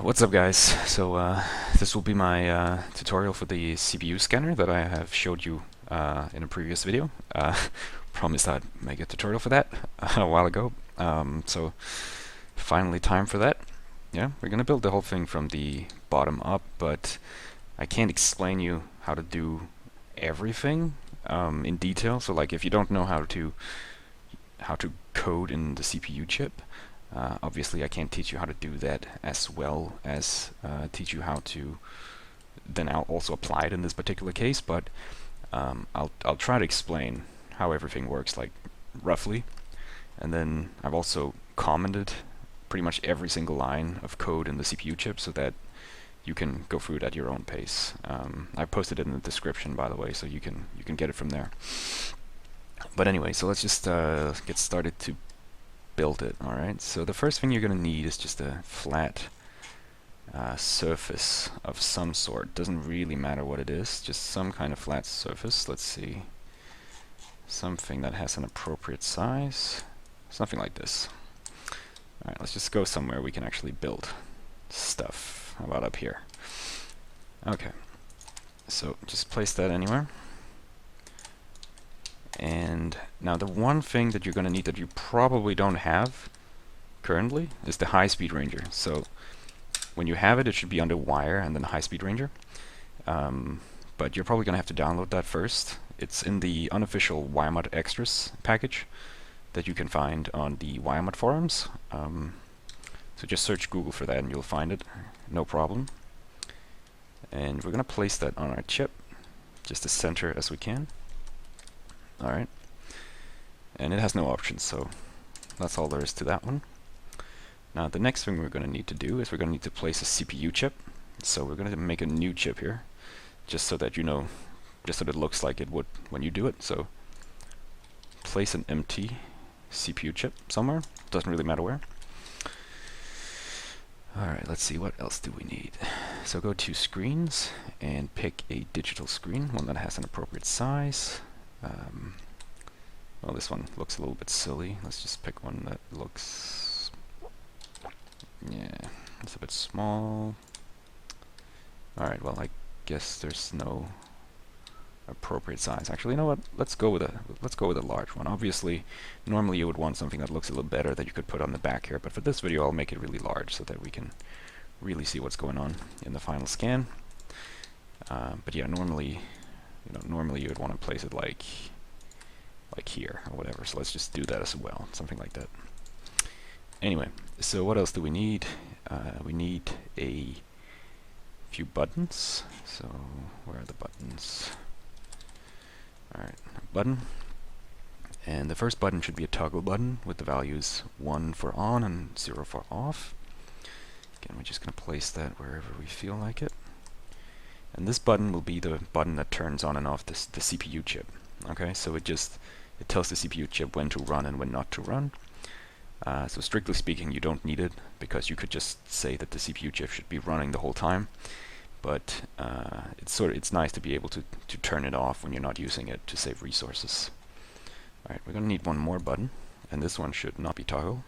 What's up, guys? This will be my tutorial for the CPU scanner that I have showed you in a previous video. Promised I'd make a tutorial for that a while ago. So finally time for that. Yeah, we're gonna build the whole thing from the bottom up, but I can't explain you how to do everything in detail. So like if you don't know how to code in the CPU chip, obviously I can't teach you how to do that as well as teach you how to then also apply it in this particular case, but I'll try to explain how everything works, like roughly. And then I've also commented pretty much every single line of code in the CPU chip so that you can go through it at your own pace. I posted it in the description, by the way, so you can get it from there. But anyway, so let's just get started to build it. Alright, so the first thing you're going to need is just a flat surface of some sort. Doesn't really matter what it is, just some kind of flat surface. Let's see, something that has an appropriate size, something like this. Alright, let's just go somewhere we can actually build stuff. How about up here? Okay, so just place that anywhere. And now the one thing that you're going to need that you probably don't have currently is the high-speed ranger. So when you have it, it should be under wire and then high-speed ranger. But you're probably going to have to download that first. It's in the unofficial Wiremod xRes package that you can find on the Wiremod forums. So just search Google for that and you'll find it, no problem. And we're going to place that on our chip, just as center as we can. Alright, and it has no options, so that's all there is to that one. Now the next thing we're going to need to do is we're going to need to place a CPU chip. So we're going to make a new chip here, just so that you know, just so that it looks like it would when you do it. So place an empty CPU chip somewhere, doesn't really matter where. Alright, let's see, what else do we need? So go to screens and pick a digital screen, one that has an appropriate size. Well, this one looks a little bit silly. Let's just pick one that looks, yeah, it's a bit small. Alright, well, I guess there's no appropriate size. Actually, you know what? Let's go with a large one. Obviously, normally you would want something that looks a little better that you could put on the back here, but for this video I'll make it really large so that we can really see what's going on in the final scan. But yeah, normally you would want to place it like here or whatever, so let's just do that as well, something like that. Anyway, so what else do we need? We need a few buttons. So where are the buttons? Alright, button. And the first button should be a toggle button with the values 1 for on and 0 for off. Again, we're just going to place that wherever we feel like it. And this button will be the button that turns on and off the CPU chip. Okay, so it tells the CPU chip when to run and when not to run. So strictly speaking, you don't need it because you could just say that the CPU chip should be running the whole time. But it's nice to be able to turn it off when you're not using it to save resources. Alright, we're going to need one more button, and this one should not be toggle.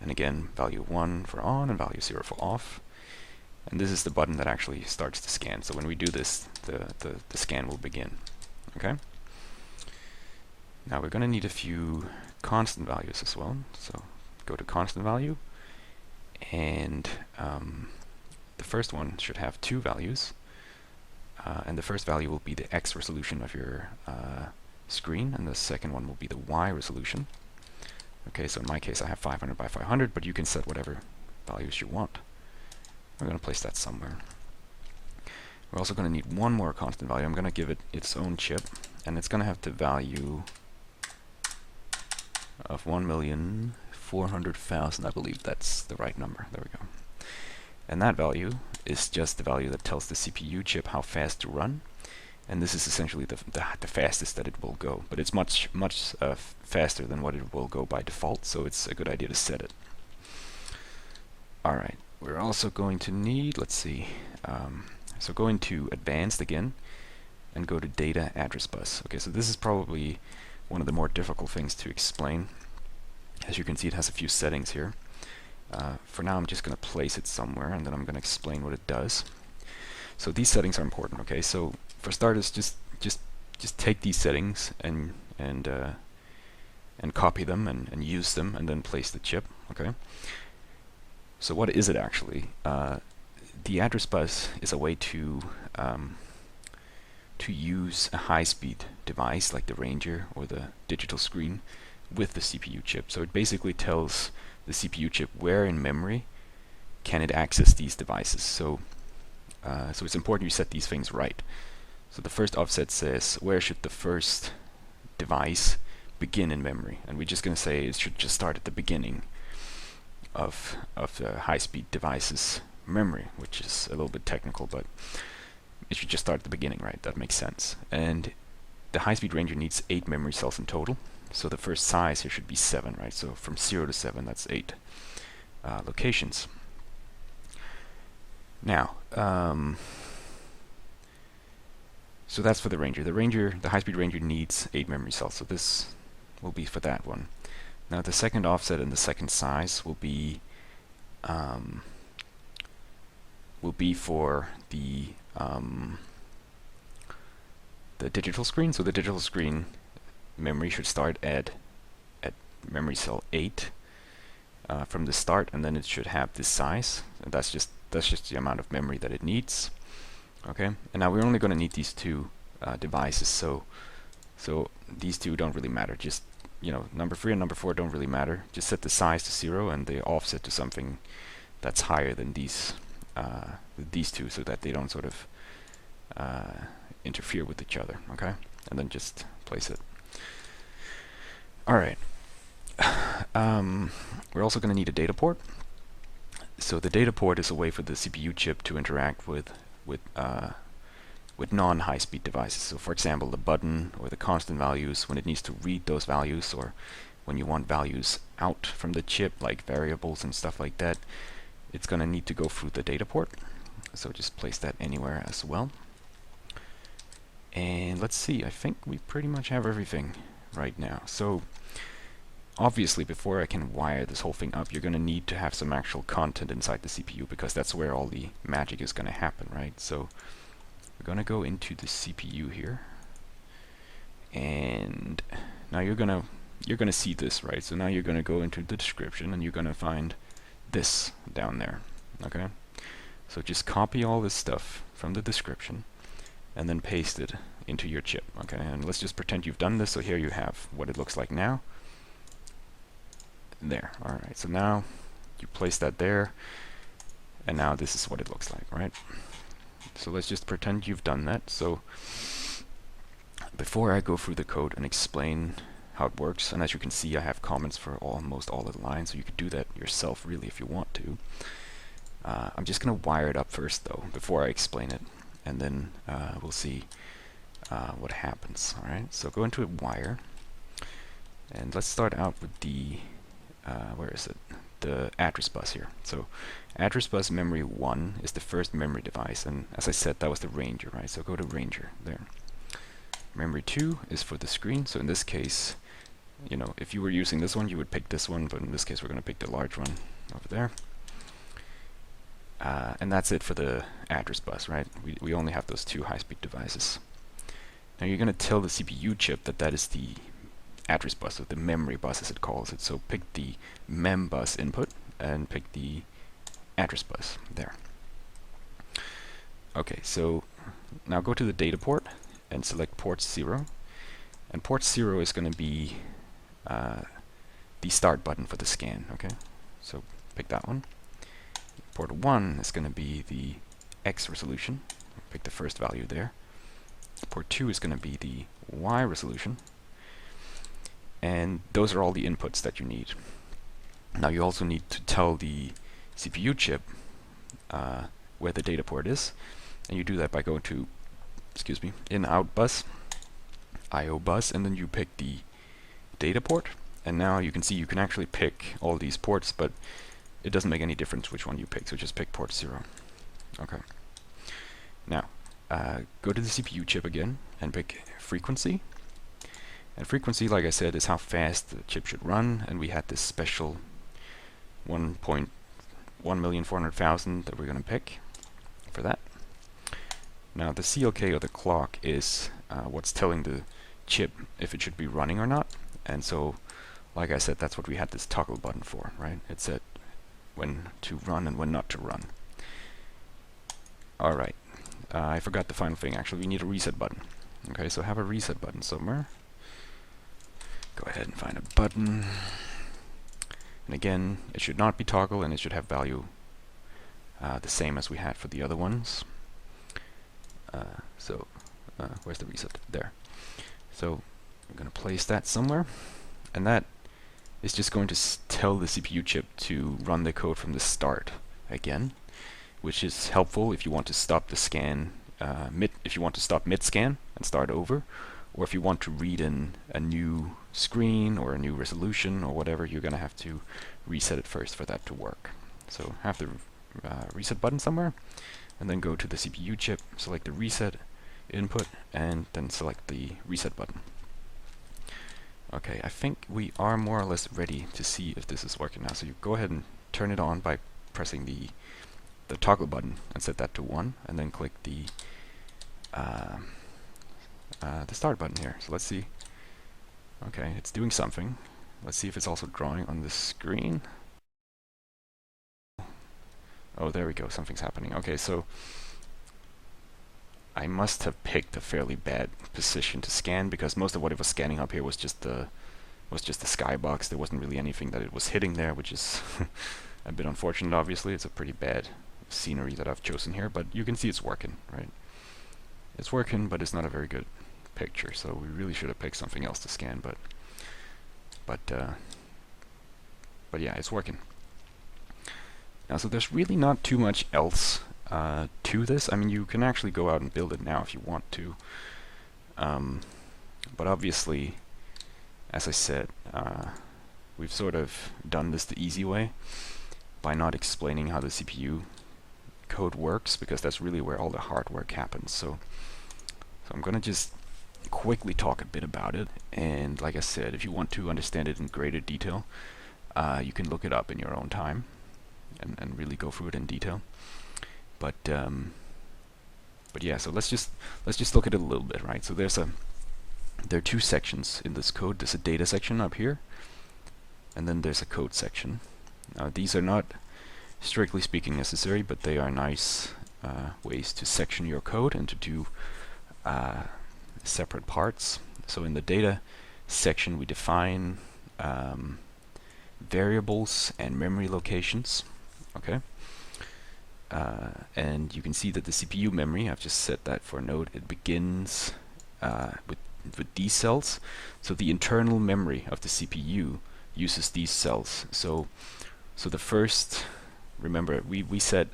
And again, value 1 for on and value 0 for off. And this is the button that actually starts the scan. So when we do this, the scan will begin. Okay? Now we're going to need a few constant values as well. So go to constant value, and the first one should have 2 values. And the first value will be the X resolution of your screen, and the second one will be the Y resolution. Okay, so in my case I have 500 by 500, but you can set whatever values you want. We're going to place that somewhere. We're also going to need one more constant value. I'm going to give it its own chip, and it's going to have the value of 1,400,000. I believe that's the right number. There we go. And that value is just the value that tells the CPU chip how fast to run. And this is essentially the fastest that it will go. But it's much faster than what it will go by default, so it's a good idea to set it. Alright. We're also going to need, let's see, so go into advanced again and go to data address bus. Okay, so this is probably one of the more difficult things to explain. As you can see, it has a few settings here. For now, I'm just going to place it somewhere, and then I'm going to explain what it does. So these settings are important. Okay, so for starters, just take these settings and copy them and use them, and then place the chip. Okay. So what is it actually? The address bus is a way to use a high-speed device like the Ranger or the digital screen with the CPU chip. So it basically tells the CPU chip where in memory can it access these devices. So it's important you set these things right. So the first offset says where should the first device begin in memory, and we're just going to say it should just start at the beginning of the high-speed device's memory, which is a little bit technical, but it should just start at the beginning, right? That makes sense. And the high-speed Ranger needs 8 memory cells in total, so the first size here should be 7, right? So from 0 to 7, that's 8 locations. Now, so that's for the Ranger. The high-speed Ranger needs 8 memory cells, so this will be for that one. Now the second offset and the second size will be for the digital screen. So the digital screen memory should start at memory cell 8 from the start, and then it should have this size. And that's just the amount of memory that it needs. Okay, and now we're only going to need these two devices, so these two don't really matter. Just, you know, number 3 and number 4 don't really matter. Just set the size to 0 and the offset to something that's higher than these two, so that they don't sort of interfere with each other. Okay, and then just place it. All right. We're also going to need a data port. So the data port is a way for the CPU chip to interact with non-high-speed devices. So for example, the button or the constant values, when it needs to read those values, or when you want values out from the chip, like variables and stuff like that, it's going to need to go through the data port. So just place that anywhere as well. And let's see, I think we pretty much have everything right now. So obviously, before I can wire this whole thing up, you're going to need to have some actual content inside the CPU, because that's where all the magic is going to happen, right? So we're going to go into the CPU here, and now you're going to see this, right? So now you're going to go into the description, and you're going to find this down there. Okay, so just copy all this stuff from the description and then paste it into your chip. Okay, and let's just pretend you've done this. So here you have what it looks like now. There. Alright, so now you place that there, and now this is what it looks like, right? So let's just pretend you've done that. So before I go through the code and explain how it works, and as you can see, I have comments for almost all of the lines, so you could do that yourself really if you want to. I'm just going to wire it up first though, before I explain it, and then we'll see what happens. Alright, so go into a wire, and let's start out with the where is it? The address bus here. So address bus memory 1 is the first memory device, and as I said, that was the Ranger, right? So go to Ranger there. Memory 2 is for the screen. So in this case, you know, if you were using this one, you would pick this one, but in this case, we're going to pick the large one over there. And that's it for the address bus, right? We only have those 2 high-speed devices. Now you're going to tell the CPU chip that that is the address bus, or the memory bus as it calls it. So pick the mem bus input and pick the address bus there. Okay, so now go to the data port and select port 0, and port 0 is going to be the start button for the scan. Okay, so pick that one. Port 1 is going to be the X resolution. Pick the first value there. Port 2 is going to be the Y resolution. And those are all the inputs that you need. Now you also need to tell the CPU chip where the data port is, and you do that by going to, in out bus, IO bus, and then you pick the data port. And now you can see you can actually pick all these ports, but it doesn't make any difference which one you pick, so just pick port 0. Okay. Now go to the CPU chip again and pick frequency. And frequency, like I said, is how fast the chip should run, and we had this special 1.0 1,400,000 that we're going to pick for that. Now the CLK, or the clock, is what's telling the chip if it should be running or not. And so, like I said, that's what we had this toggle button for, right? It said when to run and when not to run. Alright, I forgot the final thing. Actually, we need a reset button. Okay, so have a reset button somewhere. Go ahead and find a button. And again, it should not be toggle, and it should have value the same as we had for the other ones. Where's the reset? There. So I'm going to place that somewhere, and that is just going to tell the CPU chip to run the code from the start again, which is helpful if you want to stop the scan mid-scan and start over, or if you want to read in a new screen or a new resolution or whatever, you're going to have to reset it first for that to work. So have the reset button somewhere, and then go to the CPU chip, select the reset input, and then select the reset button. Okay, I think we are more or less ready to see if this is working now. So you go ahead and turn it on by pressing the toggle button and set that to 1, and then click the start button here. So let's see. Okay, it's doing something. Let's see if it's also drawing on the screen. Oh, there we go. Something's happening. Okay, so I must have picked a fairly bad position to scan, because most of what it was scanning up here was just the skybox. There wasn't really anything that it was hitting there, which is a bit unfortunate. Obviously, it's a pretty bad scenery that I've chosen here, but you can see it's working, right? It's working, but it's not a very good picture. So we really should have picked something else to scan, but yeah, it's working. Now, so there's really not too much else to this. I mean, you can actually go out and build it now if you want to, but obviously, as I said, we've sort of done this the easy way by not explaining how the CPU code works, because that's really where all the hard work happens. So I'm gonna just quickly talk a bit about it, and like I said, if you want to understand it in greater detail, you can look it up in your own time and really go through it in detail. But yeah, so let's just look at it a little bit, right? So there are two sections in this code. There's a data section up here, and then there's a code section. Now, these are not strictly speaking necessary, but they are nice ways to section your code and to do separate parts. So in the data section, we define variables and memory locations. Okay, and you can see that the CPU memory, I've just set that for a node, it begins with these cells. So the internal memory of the CPU uses these cells. So the first, remember, we set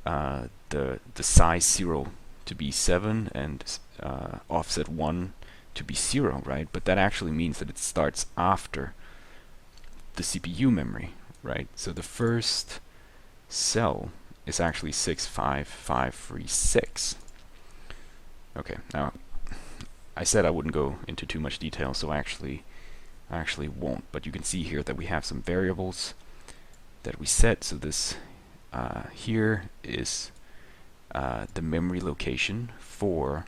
the size 0 to be 7 and offset 1 to be 0, right? But that actually means that it starts after the CPU memory, right? So the first cell is actually 65536. Okay, now I said I wouldn't go into too much detail, so I actually won't. But you can see here that we have some variables that we set. So this here is the memory location for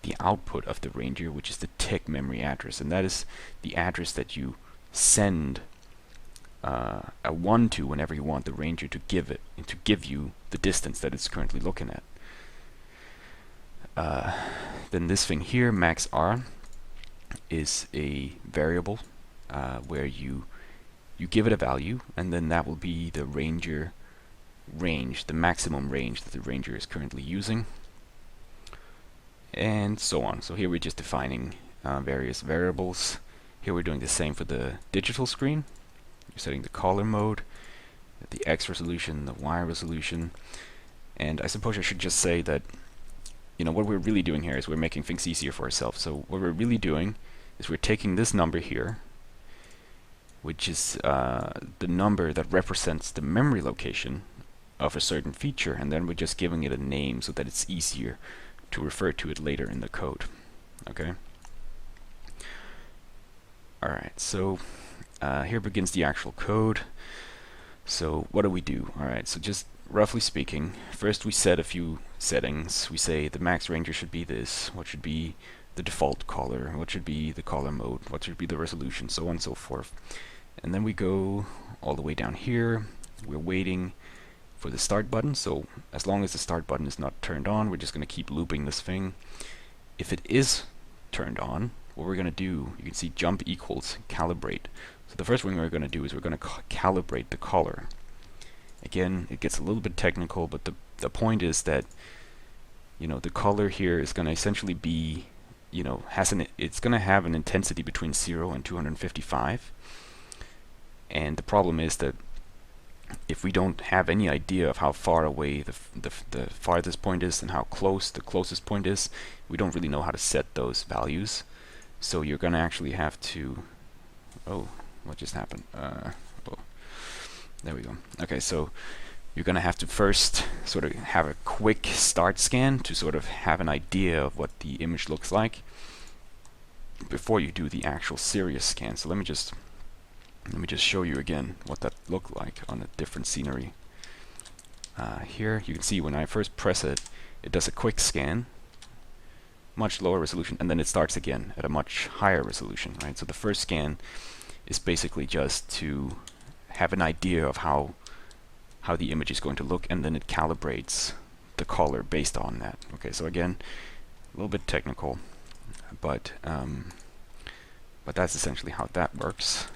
the output of the ranger, which is the tick memory address, and that is the address that you send a 1 to whenever you want the ranger to give you the distance that it's currently looking at. Then this thing here, maxR, is a variable where you give it a value, and then that will be the ranger range, the maximum range that the ranger is currently using, and so on. So here we're just defining various variables. Here we're doing the same for the digital screen. You're setting the color mode, the X resolution, the Y resolution, and I suppose I should just say that, you know, what we're really doing here is we're making things easier for ourselves. So what we're really doing is we're taking this number here, which is the number that represents the memory location of a certain feature, and then we're just giving it a name so that it's easier to refer to it later in the code. Okay. Alright, so here begins the actual code. So what do we do? Alright, so just roughly speaking, first we set a few settings. We say the max ranger should be this, what should be the default color, what should be the color mode, what should be the resolution, so on and so forth. And then we go all the way down here. We're waiting for the start button, so as long as the start button is not turned on, we're just going to keep looping this thing. If it is turned on, what we're going to do, you can see jump equals calibrate. So the first thing we're going to do is we're going to calibrate the color. Again, it gets a little bit technical, but the point is that, you know, the color here is going to essentially be, you know, it's going to have an intensity between 0 and 255. And the problem is that if we don't have any idea of how far away the farthest point is and how close the closest point is, we don't really know how to set those values. So you're going to actually have to... Oh, what just happened? Oh, there we go. Okay, so you're going to have to first sort of have a quick start scan to sort of have an idea of what the image looks like before you do the actual serious scan. So let me just show you again what that looked like on a different scenery. Here you can see when I first press it, it does a quick scan, much lower resolution, and then it starts again at a much higher resolution, right? So the first scan is basically just to have an idea of how the image is going to look, and then it calibrates the color based on that. Okay, so again, a little bit technical, but that's essentially how that works.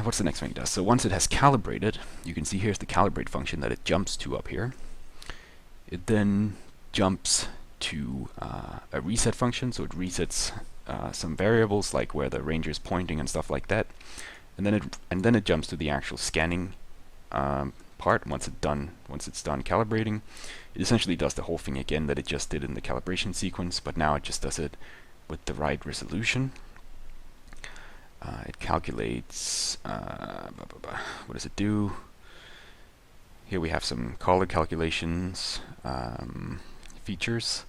What's the next thing it does? So once it has calibrated, you can see here's the calibrate function that it jumps to up here. It then jumps to a reset function, so it resets some variables like where the ranger is pointing and stuff like that, and then it jumps to the actual scanning part. Once it's done calibrating, it essentially does the whole thing again that it just did in the calibration sequence, but now it just does it with the right resolution. It calculates, what does it do? Here we have some color calculations, features.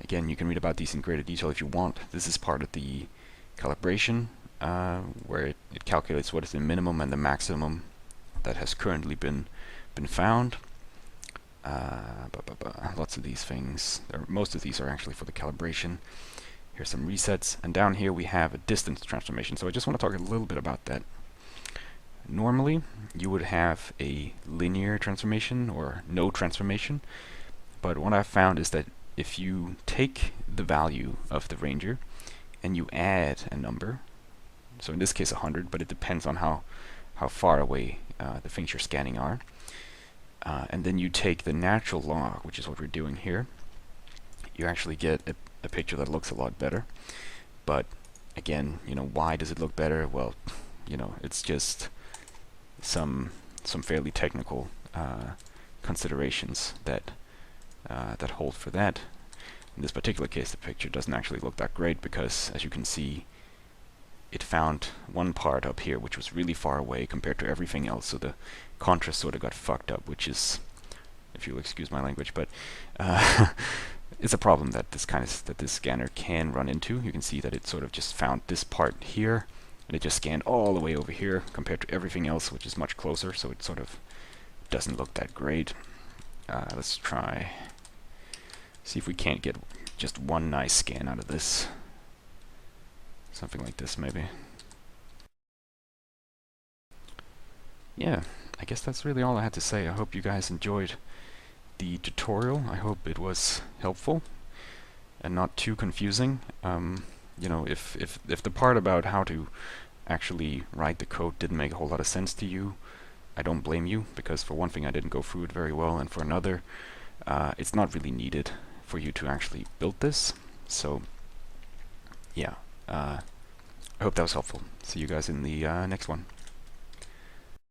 Again, you can read about these in greater detail if you want. This is part of the calibration, where it calculates what is the minimum and the maximum that has currently been found. Lots of these things, most of these are actually for the calibration. Here's some resets, and down here we have a distance transformation. So I just want to talk a little bit about that. Normally, you would have a linear transformation or no transformation, but what I've found is that if you take the value of the ranger and you add a number, so in this case 100, but it depends on how far away the things you're scanning are, and then you take the natural log, which is what we're doing here, you actually get a picture that looks a lot better. But again, you know, why does it look better? Well, you know, it's just some fairly technical considerations that hold for that. In this particular case, the picture doesn't actually look that great because, as you can see, it found one part up here which was really far away compared to everything else, so the contrast sort of got fucked up, which is, if you'll excuse my language, but it's a problem that this scanner can run into. You can see that it sort of just found this part here, and it just scanned all the way over here compared to everything else, which is much closer, so it sort of doesn't look that great. Let's try, see if we can't get just one nice scan out of this. Something like this, maybe. Yeah, I guess that's really all I had to say. I hope you guys enjoyed the tutorial. I hope it was helpful and not too confusing. You know, if the part about how to actually write the code didn't make a whole lot of sense to you, I don't blame you, because for one thing I didn't go through it very well, and for another, it's not really needed for you to actually build this. So yeah, I hope that was helpful. See you guys in the next one.